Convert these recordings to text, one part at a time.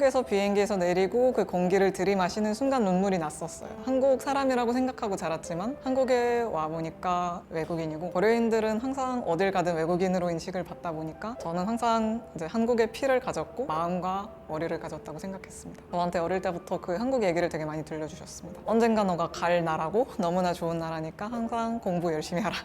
한국에서 비행기에서 내리고 그 공기를 들이마시는 순간 눈물이 났었어요. 한국 사람이라고 생각하고 자랐지만 한국에 와보니까 외국인이고, 고려인들은 항상 어딜 가든 외국인으로 인식을 받다 보니까 저는 항상 이제 한국의 피를 가졌고 마음과 머리를 가졌다고 생각했습니다. 저한테 어릴 때부터 그 한국 얘기를 되게 많이 들려주셨습니다. 언젠가 너가 갈 나라고 너무나 좋은 나라니까 항상 공부 열심히 하라.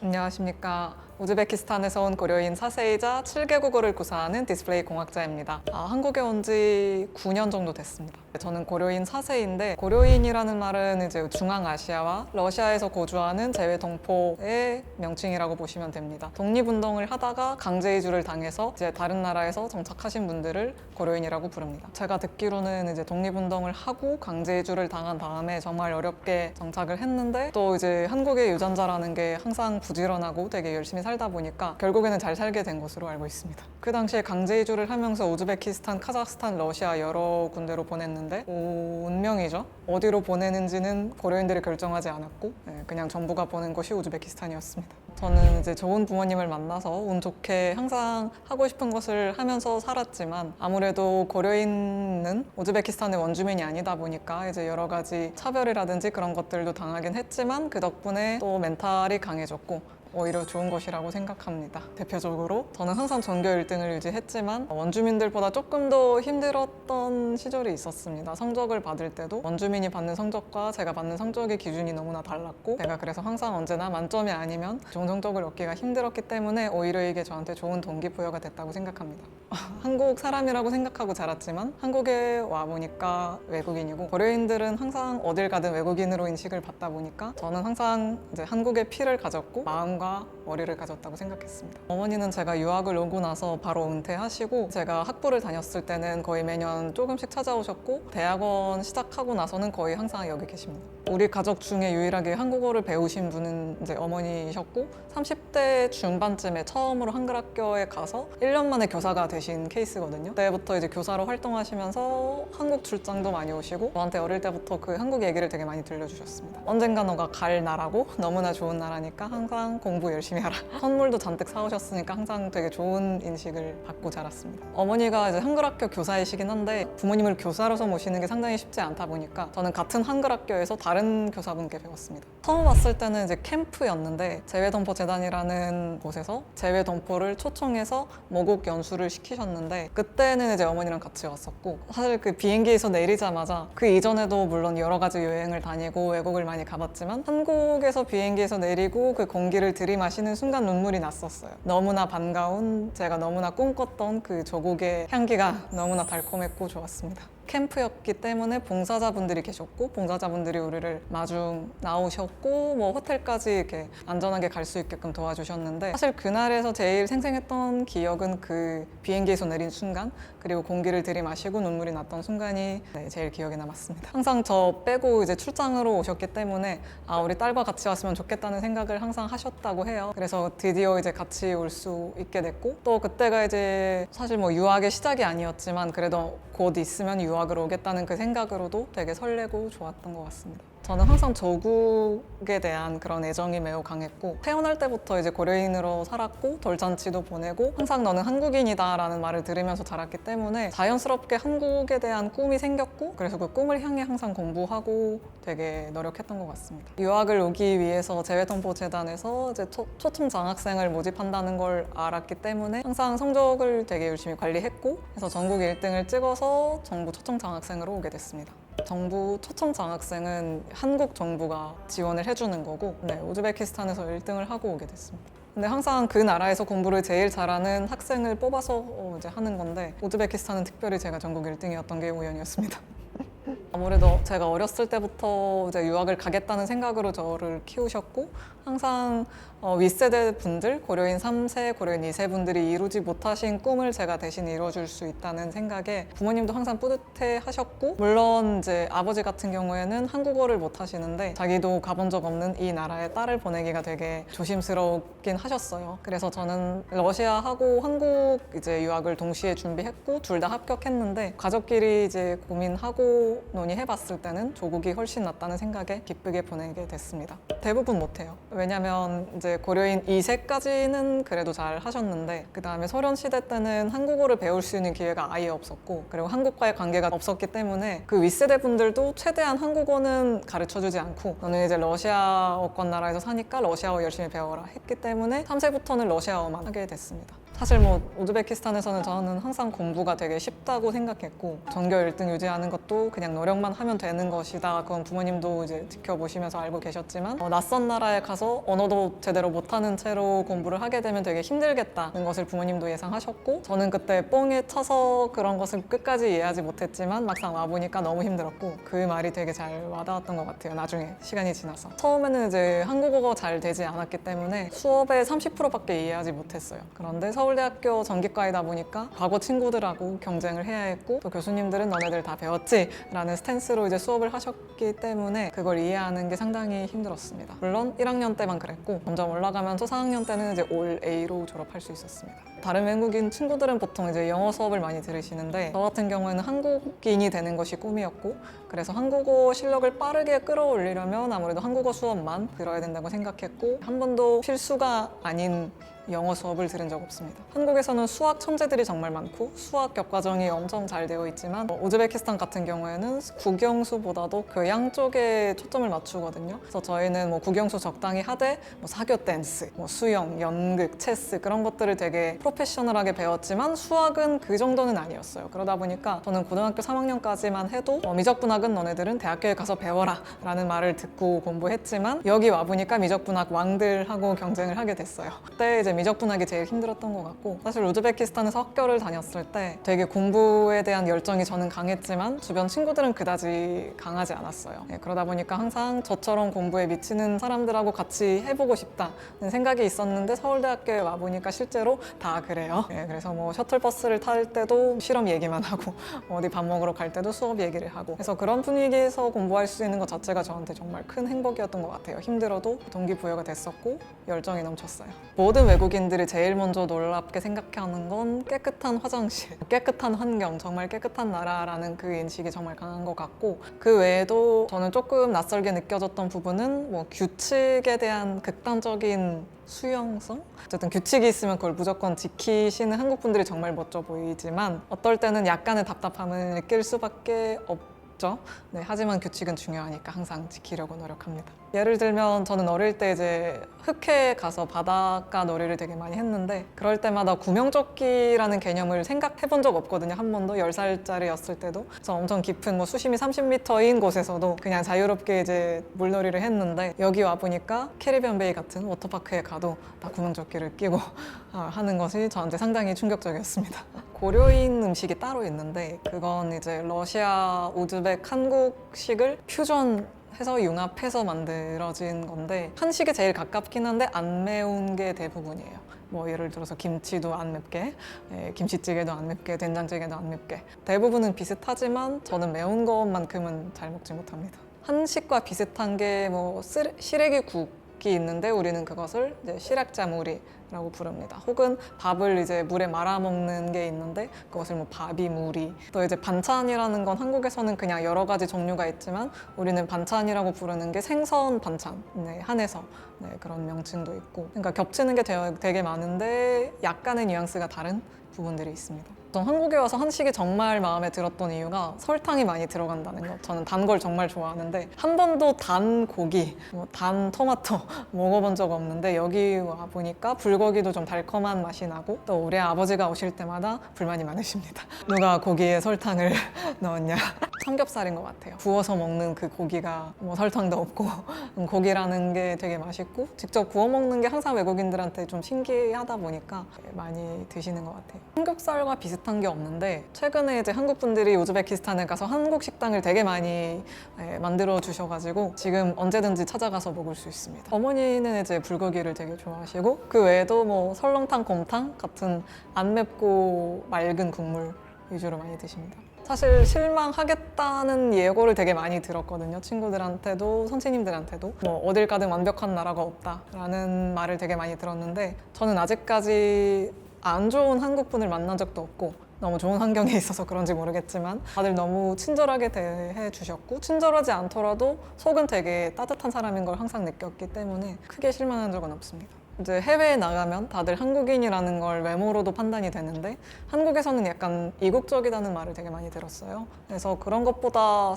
안녕하십니까. 우즈베키스탄에서 온 고려인 4세이자 7개국어를 구사하는 디스플레이 공학자입니다. 한국에 온 지 9년 정도 됐습니다. 저는 고려인 4세인데, 고려인이라는 말은 이제 중앙아시아와 러시아에서 거주하는 재외 동포의 명칭이라고 보시면 됩니다. 독립운동을 하다가 강제 이주를 당해서 이제 다른 나라에서 정착하신 분들을 고려인이라고 부릅니다. 제가 듣기로는 이제 독립운동을 하고 강제 이주를 당한 다음에 정말 어렵게 정착을 했는데, 또 이제 한국의 유전자라는 게 항상 부지런하고 되게 열심히 살다 보니까 결국에는 잘 살게 된 것으로 알고 있습니다. 그 당시에 강제 이주를 하면서 우즈베키스탄, 카자흐스탄, 러시아 여러 군데로 보냈는데, 운명이죠. 어디로 보내는지는 고려인들이 결정하지 않았고 그냥 정부가 보낸 것이 우즈베키스탄이었습니다. 저는 이제 좋은 부모님을 만나서 운 좋게 항상 하고 싶은 것을 하면서 살았지만, 아무래도 고려인은 우즈베키스탄의 원주민이 아니다 보니까 이제 여러 가지 차별이라든지 그런 것들도 당하긴 했지만, 그 덕분에 또 멘탈이 강해졌고 오히려 좋은 것이라고 생각합니다. 대표적으로 저는 항상 전교 1등을 유지했지만 원주민들보다 조금 더 힘들었던 시절이 있었습니다. 성적을 받을 때도 원주민이 받는 성적과 제가 받는 성적의 기준이 너무나 달랐고, 제가 그래서 항상 언제나 만점이 아니면 좋은 성적을 얻기가 힘들었기 때문에 오히려 이게 저한테 좋은 동기부여가 됐다고 생각합니다. 한국 사람이라고 생각하고 자랐지만 한국에 와보니까 외국인이고, 고려인들은 항상 어딜 가든 외국인으로 인식을 받다 보니까 저는 항상 이제 한국의 피를 가졌고 마음과 머리를 가졌다고 생각했습니다. 어머니는 제가 유학을 오고 나서 바로 은퇴하시고, 제가 학부를 다녔을 때는 거의 매년 조금씩 찾아오셨고, 대학원 시작하고 나서는 거의 항상 여기 계십니다. 우리 가족 중에 유일하게 한국어를 배우신 분은 이제 어머니셨고, 30대 중반쯤에 처음으로 한글 학교에 가서 1년 만에 교사가 되신 케이스거든요. 그때부터 이제 교사로 활동하시면서 한국 출장도 많이 오시고, 저한테 어릴 때부터 그 한국 얘기를 되게 많이 들려주셨습니다. 언젠가 너가 갈 나라고 너무나 좋은 나라니까 항상 공부 열심히 하라. 선물도 잔뜩 사오셨으니까 항상 되게 좋은 인식을 받고 자랐습니다. 어머니가 이제 한글 학교 교사이시긴 한데, 부모님을 교사로서 모시는 게 상당히 쉽지 않다 보니까 저는 같은 한글 학교에서 다른 교사분께 배웠습니다. 처음 왔을 때는 이제 캠프였는데, 재외동포재단이라는 곳에서 재외동포를 초청해서 모국 연수를 시키셨는데, 그때는 이제 어머니랑 같이 왔었고, 사실 그 비행기에서 내리자마자, 그 이전에도 물론 여러 가지 여행을 다니고 외국을 많이 가봤지만, 한국에서 비행기에서 내리고 그 공기를 들이마시는 순간 눈물이 났었어요. 너무나 반가운, 제가 너무나 꿈꿨던 그 조국의 향기가 너무나 달콤했고 좋았습니다. 캠프였기 때문에 봉사자분들이 계셨고, 봉사자분들이 우리를 마중 나오셨고, 뭐 호텔까지 이렇게 안전하게 갈 수 있게끔 도와주셨는데, 사실 그날에서 제일 생생했던 기억은 그 비행기에서 내린 순간, 그리고 공기를 들이마시고 눈물이 났던 순간이 제일 기억에 남았습니다. 항상 저 빼고 이제 출장으로 오셨기 때문에 우리 딸과 같이 왔으면 좋겠다는 생각을 항상 하셨다고 해요. 그래서 드디어 이제 같이 올 수 있게 됐고, 또 그때가 이제 사실 뭐 유학의 시작이 아니었지만 그래도 곧 있으면 유학을 오겠다는 그 생각으로도 되게 설레고 좋았던 것 같습니다. 저는 항상 조국에 대한 그런 애정이 매우 강했고, 태어날 때부터 이제 고려인으로 살았고 돌잔치도 보내고, 항상 너는 한국인이다 라는 말을 들으면서 자랐기 때문에 자연스럽게 한국에 대한 꿈이 생겼고, 그래서 그 꿈을 향해 항상 공부하고 되게 노력했던 것 같습니다. 유학을 오기 위해서 재외동포재단에서 이제 초청 장학생을 모집한다는 걸 알았기 때문에 항상 성적을 되게 열심히 관리했고, 그래서 전국 1등을 찍어서 정부 초청 장학생으로 오게 됐습니다. 정부 초청 장학생은 한국 정부가 지원을 해주는 거고, 우즈베키스탄에서 1등을 하고 오게 됐습니다. 근데 항상 그 나라에서 공부를 제일 잘하는 학생을 뽑아서 이제 하는 건데, 우즈베키스탄은 특별히 제가 전국 1등이었던 게 우연이었습니다. 아무래도 제가 어렸을 때부터 이제 유학을 가겠다는 생각으로 저를 키우셨고, 항상 윗세대 분들, 고려인 3세, 고려인 2세 분들이 이루지 못하신 꿈을 제가 대신 이뤄줄 수 있다는 생각에 부모님도 항상 뿌듯해 하셨고, 물론 이제 아버지 같은 경우에는 한국어를 못 하시는데 자기도 가본 적 없는 이 나라에 딸을 보내기가 되게 조심스럽긴 하셨어요. 그래서 저는 러시아하고 한국 이제 유학을 동시에 준비했고 둘 다 합격했는데, 가족끼리 이제 고민하고 실제로 논의해봤을 때는 조국이 훨씬 낫다는 생각에 기쁘게 보내게 됐습니다. 대부분 못해요. 왜냐면 이제 고려인 2세까지는 그래도 잘 하셨는데 그 다음에 소련 시대 때는 한국어를 배울 수 있는 기회가 아예 없었고 그리고 한국과의 관계가 없었기 때문에 그 윗세대 분들도 최대한 한국어는 가르쳐주지 않고 너는 이제 러시아어권 나라에서 사니까 러시아어 열심히 배워라 했기 때문에 3세부터는 러시아어만 하게 됐습니다. 사실 뭐 우즈베키스탄에서는 저는 항상 공부가 되게 쉽다고 생각했고 전교 1등 유지하는 것도 그냥 노력만 하면 되는 것이다. 그건 부모님도 이제 지켜보시면서 알고 계셨지만 낯선 나라에 가서 언어도 제대로 못하는 채로 공부를 하게 되면 되게 힘들겠다는 것을 부모님도 예상하셨고 저는 그때 뽕에 차서 그런 것을 끝까지 이해하지 못했지만 막상 와보니까 너무 힘들었고 그 말이 되게 잘 와닿았던 것 같아요. 나중에 시간이 지나서 처음에는 이제 한국어가 잘 되지 않았기 때문에 수업의 30%밖에 이해하지 못했어요. 그런데 서울대학교 전기과이다 보니까 과거 친구들하고 경쟁을 해야 했고 또 교수님들은 너네들 다 배웠지? 라는 스탠스로 이제 수업을 하셨기 때문에 그걸 이해하는 게 상당히 힘들었습니다. 물론 1학년 때만 그랬고 점점 올라가면서 4학년 때는 이제 올 A로 졸업할 수 있었습니다. 다른 외국인 친구들은 보통 이제 영어 수업을 많이 들으시는데 저 같은 경우에는 한국인이 되는 것이 꿈이었고 그래서 한국어 실력을 빠르게 끌어올리려면 아무래도 한국어 수업만 들어야 된다고 생각했고 한 번도 필수가 아닌 영어 수업을 들은 적 없습니다. 한국에서는 수학 천재들이 정말 많고 수학 교과정이 엄청 잘 되어 있지만 우즈베키스탄 같은 경우에는 국영수보다도 교양 쪽에 초점을 맞추거든요. 그래서 저희는 뭐 국영수 적당히 하되 뭐 사교 댄스, 뭐 수영, 연극, 체스 그런 것들을 되게 프로페셔널하게 배웠지만 수학은 그 정도는 아니었어요. 그러다 보니까 저는 고등학교 3학년까지만 해도 미적분학은 너네들은 대학교에 가서 배워라 라는 말을 듣고 공부했지만 여기 와보니까 미적분학 왕들하고 경쟁을 하게 됐어요. 그때 이제 미적분학이 제일 힘들었던 것 같고 사실 우즈베키스탄에서 학교를 다녔을 때 되게 공부에 대한 열정이 저는 강했지만 주변 친구들은 그다지 강하지 않았어요. 그러다 보니까 항상 저처럼 공부에 미치는 사람들하고 같이 해보고 싶다는 생각이 있었는데 서울대학교에 와보니까 실제로 다 그래요. 그래서 뭐 셔틀버스를 탈 때도 실험 얘기만 하고 어디 밥 먹으러 갈 때도 수업 얘기를 하고 그래서 그런 분위기에서 공부할 수 있는 것 자체가 저한테 정말 큰 행복이었던 것 같아요. 힘들어도 동기부여가 됐었고 열정이 넘쳤어요. 모든 외국인들이 제일 먼저 놀랍게 생각하는 건 깨끗한 화장실, 깨끗한 환경, 정말 깨끗한 나라라는 그 인식이 정말 강한 것 같고 그 외에도 저는 조금 낯설게 느껴졌던 부분은 뭐 규칙에 대한 극단적인 수용성? 어쨌든 규칙이 있으면 그걸 무조건 지키시는 한국 분들이 정말 멋져 보이지만 어떨 때는 약간의 답답함을 느낄 수밖에 없죠. 네, 하지만 규칙은 중요하니까 항상 지키려고 노력합니다. 예를 들면 저는 어릴 때 이제 흑해에 가서 바닷가 놀이를 되게 많이 했는데 그럴 때마다 구명조끼라는 개념을 생각해 본 적 없거든요. 한 번도 10살짜리였을 때도. 그래서 엄청 깊은 뭐 수심이 30m인 곳에서도 그냥 자유롭게 이제 물놀이를 했는데 여기 와보니까 캐리비안 베이 같은 워터파크에 가도 다 구명조끼를 끼고 하는 것이 저한테 상당히 충격적이었습니다. 고려인 음식이 따로 있는데 그건 이제 러시아, 우즈벡, 한국식을 퓨전해서 융합해서 만들어진 건데 한식에 제일 가깝긴 한데 안 매운 게 대부분이에요. 뭐 예를 들어서 김치도 안 맵게, 김치찌개도 안 맵게, 된장찌개도 안 맵게 대부분은 비슷하지만 저는 매운 것만큼은 잘 먹지 못합니다. 한식과 비슷한 게 뭐 시래기국이 있는데 우리는 그것을 이제 시락자무리라고 부릅니다. 혹은 밥을 이제 물에 말아 먹는 게 있는데 그것을 뭐 바비무리. 또 이제 반찬이라는 건 한국에서는 그냥 여러 가지 종류가 있지만 우리는 반찬이라고 부르는 게 생선 반찬, 한해서 그런 명칭도 있고. 그러니까 겹치는 게 되게 많은데 약간의 뉘앙스가 다른 부분들이 있습니다. 전 한국에 와서 한식이 정말 마음에 들었던 이유가 설탕이 많이 들어간다는 것. 저는 단 걸 정말 좋아하는데 한 번도 단 고기, 단 토마토 먹어본 적 없는데 여기 와 보니까 불고기도 좀 달콤한 맛이 나고 또 우리 아버지가 오실 때마다 불만이 많으십니다. 누가 고기에 설탕을 넣었냐. 삼겹살인 것 같아요. 구워서 먹는 그 고기가 뭐 설탕도 없고 고기라는 게 되게 맛있고 직접 구워 먹는 게 항상 외국인들한테 좀 신기하다 보니까 많이 드시는 것 같아요. 삼겹살과 비슷한 게 없는데 최근에 이제 한국 분들이 우즈베키스탄에 가서 한국 식당을 되게 많이 만들어 주셔가지고 지금 언제든지 찾아가서 먹을 수 있습니다. 어머니는 이제 불고기를 되게 좋아하시고 그 외에도 뭐 설렁탕, 곰탕 같은 안 맵고 맑은 국물 위주로 많이 드십니다. 사실 실망하겠다는 예고를 되게 많이 들었거든요. 친구들한테도 선생님들한테도 뭐 어딜 가든 완벽한 나라가 없다라는 말을 되게 많이 들었는데 저는 아직까지 안 좋은 한국분을 만난 적도 없고 너무 좋은 환경에 있어서 그런지 모르겠지만 다들 너무 친절하게 대해 주셨고 친절하지 않더라도 속은 되게 따뜻한 사람인 걸 항상 느꼈기 때문에 크게 실망한 적은 없습니다. 이제 해외에 나가면 다들 한국인이라는 걸 외모로도 판단이 되는데 한국에서는 약간 이국적이라는 말을 되게 많이 들었어요. 그래서 그런 것보다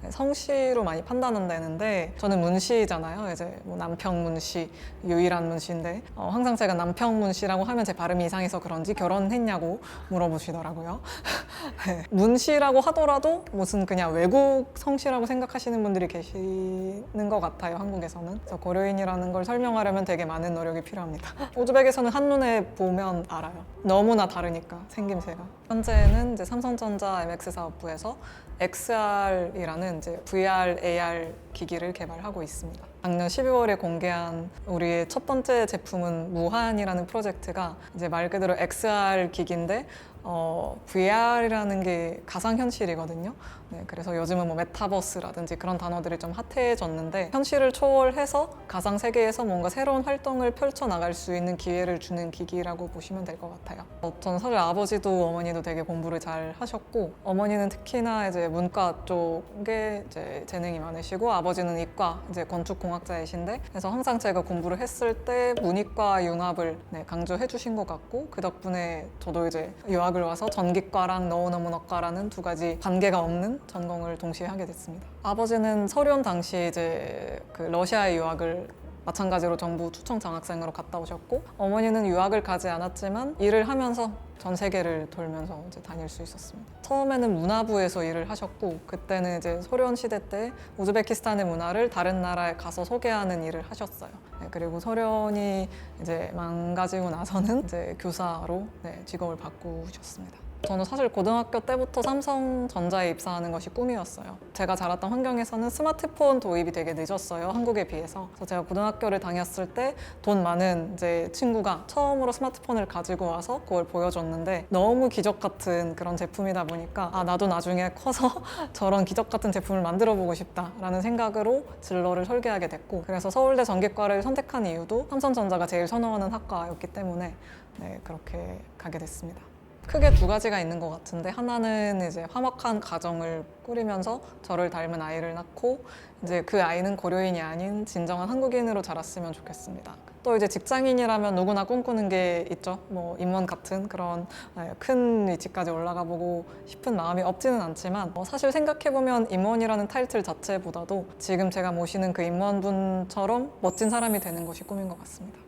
성씨로 많이 판단은 되는데 저는 문씨잖아요. 이제 뭐 남평문 씨, 유일한 문씨인데 항상 제가 남평문 씨라고 하면 제 발음이 이상해서 그런지 결혼했냐고 물어보시더라고요. 네. 문씨라고 하더라도 무슨 그냥 외국 성씨라고 생각하시는 분들이 계시는 것 같아요. 한국에서는. 그래서 고려인이라는 걸 설명하려면 되게 많은 노력이 필요합니다. 우즈벡에서는 한눈에 보면 알아요. 너무나 다르니까 생김새가. 현재는 이제 삼성전자 MX 사업부에서 XR이라는 이제 VR, AR 기기를 개발하고 있습니다. 작년 12월에 공개한 우리의 첫 번째 제품은 무한이라는 프로젝트가 이제 말 그대로 XR 기기인데 VR이라는 게 가상현실이거든요. 네, 그래서 요즘은 뭐 메타버스라든지 그런 단어들이 좀 핫해졌는데 현실을 초월해서 가상 세계에서 뭔가 새로운 활동을 펼쳐나갈 수 있는 기회를 주는 기기라고 보시면 될 것 같아요. 저는 사실 아버지도 어머니도 되게 공부를 잘 하셨고 어머니는 특히나 이제 문과 쪽에 이제 재능이 많으시고 아버지는 이과 이제 건축공학자이신데 그래서 항상 제가 공부를 했을 때 문이과 융합을 강조해 주신 것 같고 그 덕분에 저도 이제 유학을 와서 전기과랑 너무너무너과라는 두 가지 관계가 없는 전공을 동시에 하게 됐습니다. 아버지는 서련 당시에 이제 그 러시아에 유학을 마찬가지로 정부 초청 장학생으로 갔다 오셨고 어머니는 유학을 가지 않았지만 일을 하면서 전 세계를 돌면서 이제 다닐 수 있었습니다. 처음에는 문화부에서 일을 하셨고 그때는 이제 소련 시대 때 우즈베키스탄의 문화를 다른 나라에 가서 소개하는 일을 하셨어요. 네, 그리고 소련이 이제 망가지고 나서는 이제 교사로 직업을 바꾸셨습니다. 저는 사실 고등학교 때부터 삼성전자에 입사하는 것이 꿈이었어요. 제가 자랐던 환경에서는 스마트폰 도입이 되게 늦었어요. 한국에 비해서. 그래서 제가 고등학교를 다녔을 때 돈 많은 이제 친구가 처음으로 스마트폰을 가지고 와서 그걸 보여줬는데 너무 기적 같은 그런 제품이다 보니까 나도 나중에 커서 저런 기적 같은 제품을 만들어 보고 싶다라는 생각으로 진로를 설계하게 됐고 그래서 서울대 전기과를 선택한 이유도 삼성전자가 제일 선호하는 학과였기 때문에 그렇게 가게 됐습니다. 크게 두 가지가 있는 것 같은데 하나는 이제 화목한 가정을 꾸리면서 저를 닮은 아이를 낳고 이제 그 아이는 고려인이 아닌 진정한 한국인으로 자랐으면 좋겠습니다. 또 이제 직장인이라면 누구나 꿈꾸는 게 있죠. 뭐 임원 같은 그런 큰 위치까지 올라가 보고 싶은 마음이 없지는 않지만 사실 생각해보면 임원이라는 타이틀 자체보다도 지금 제가 모시는 그 임원분처럼 멋진 사람이 되는 것이 꿈인 것 같습니다.